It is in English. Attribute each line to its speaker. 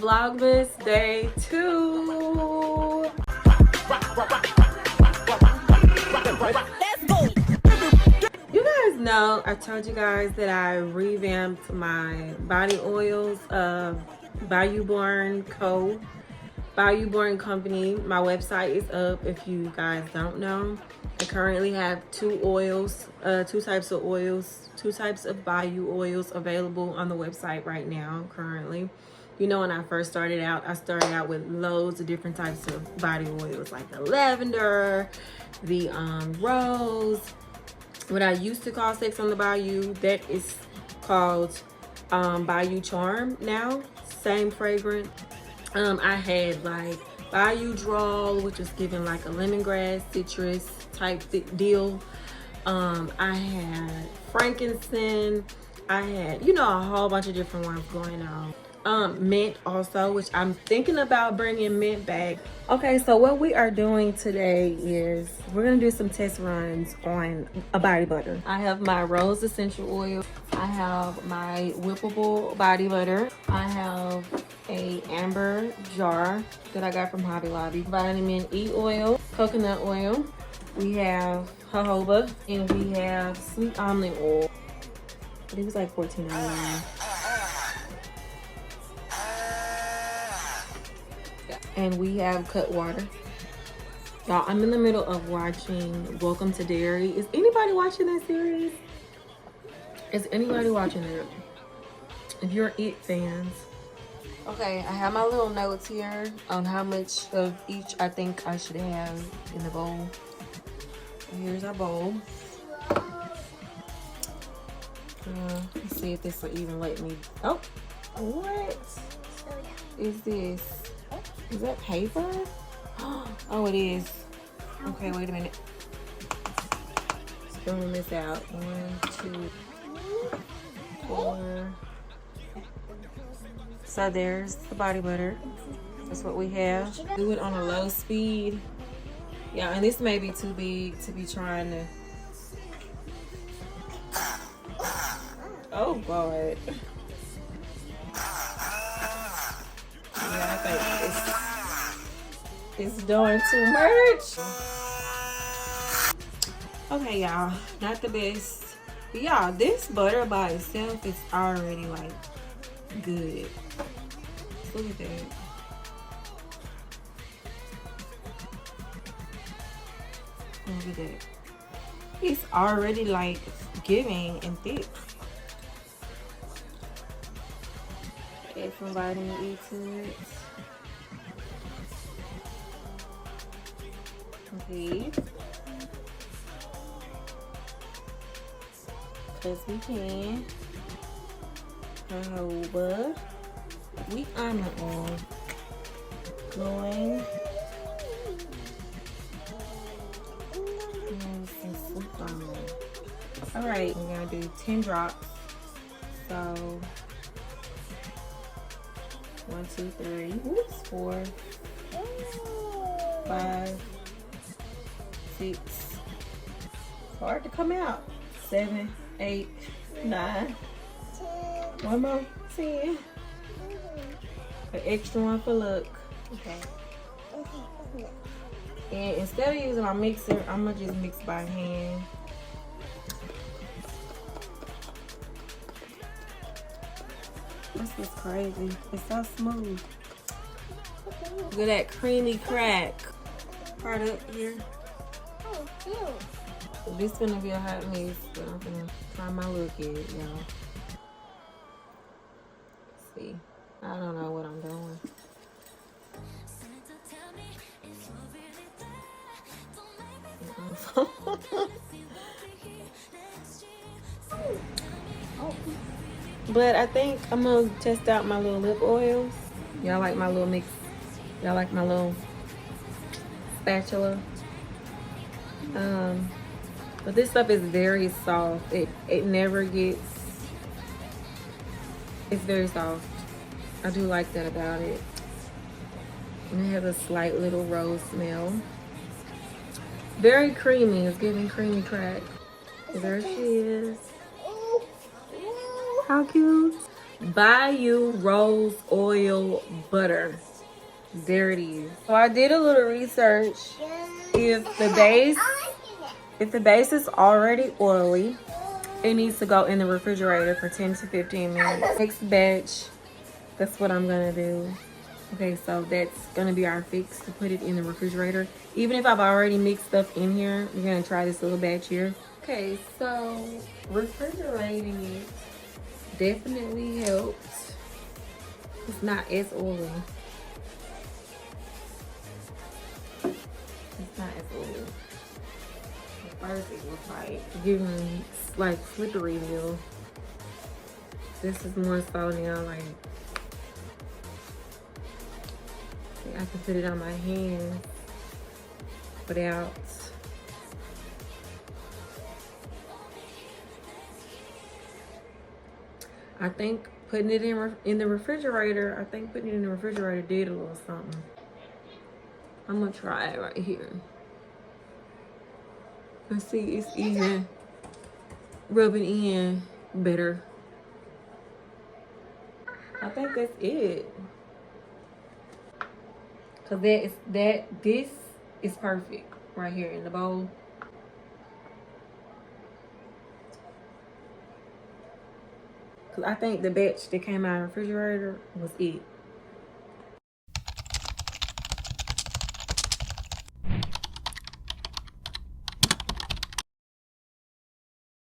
Speaker 1: Vlogmas day 2. You guys know I told you guys that I revamped my body oils of Bayou Born Co. Bayou Born Company. My website is up if you guys don't know. I currently have two types of oils, two types of Bayou oils available on the website right now currently. You know, when I first started out, I started out with loads of different types of body oils, like the lavender, the rose, what I used to call Sex on the Bayou, that is called Bayou Charm now, same fragrance. I had like Bayou Drawl, which is giving like a lemongrass, citrus type deal. I had frankincense. I had, you know, a whole bunch of different ones going on. Mint also, which I'm thinking about bringing mint back. Okay, so what we are doing today is we're gonna do some test runs on a body butter. I have my rose essential oil. I have my whippable body butter. I have a amber jar that I got from Hobby Lobby. Vitamin E oil, coconut oil. We have jojoba, and we have sweet almond oil. It was like $14.99. And we have cut water. Y'all, I'm in the middle of watching Welcome to Dairy. Is anybody watching that series? Is anybody watching it? If you're IT fans. Okay, I have my little notes here on how much of each I think I should have in the bowl. Here's our bowl. Let's see if this will even let me. Oh, what is this? Is that paper? Oh, it is. Okay, wait a minute. Spoon this out. 1, 2, 4. So there's the body butter. That's what we have. Do it on a low speed. Yeah, and this may be too big to be trying to. Oh, God. Yeah, I think it's doing too much. Okay, y'all, not the best. Y'all, this butter by itself is already like good. Look at that. Look at that. It's already like giving and thick. Add some vitamin E to it. Okay. Because we can. Jojoba. We almond oil. Going. And some sweet almond. Alright, we're going to do 10 drops. So 1, 2, 3, 4, 5, 6. It's hard to come out. 7, 8, 9. One more. 10. An extra one for luck. Okay. And instead of using my mixer, I'm gonna just mix by hand. This is crazy. It's so smooth. Look at that creamy crack. Part up here.
Speaker 2: Oh, cute.
Speaker 1: This is gonna be a hot mess, but I'm gonna try my look at it, y'all. See, I don't know what I'm doing. But I think I'm gonna test out my little lip oils. Y'all like my little mix? Y'all like my little spatula? But this stuff is very soft. It never gets. It's very soft. I do like that about it. And it has a slight little rose smell. Very creamy. It's giving creamy crack. There she is. How cute. Bayou Rose Oil Butter. There it is. So I did a little research. If the base is already oily, it needs to go in the refrigerator for 10 to 15 minutes. Next batch, that's what I'm gonna do. Okay, so that's gonna be our fix, to put it in the refrigerator. Even if I've already mixed stuff in here, we're gonna try this little batch here. Okay, so refrigerating it definitely helps. It's not as oily. It's not as oily. At first it was like giving like slippery feel. This is more so now like I can put it on my hands without I think putting it in the refrigerator, I think putting it in the refrigerator did a little something. I'm gonna try it right here. Let's see, it's even rubbing in better. I think that's it. Cause this is perfect right here in the bowl. Cause I think the batch that came out of the refrigerator was it.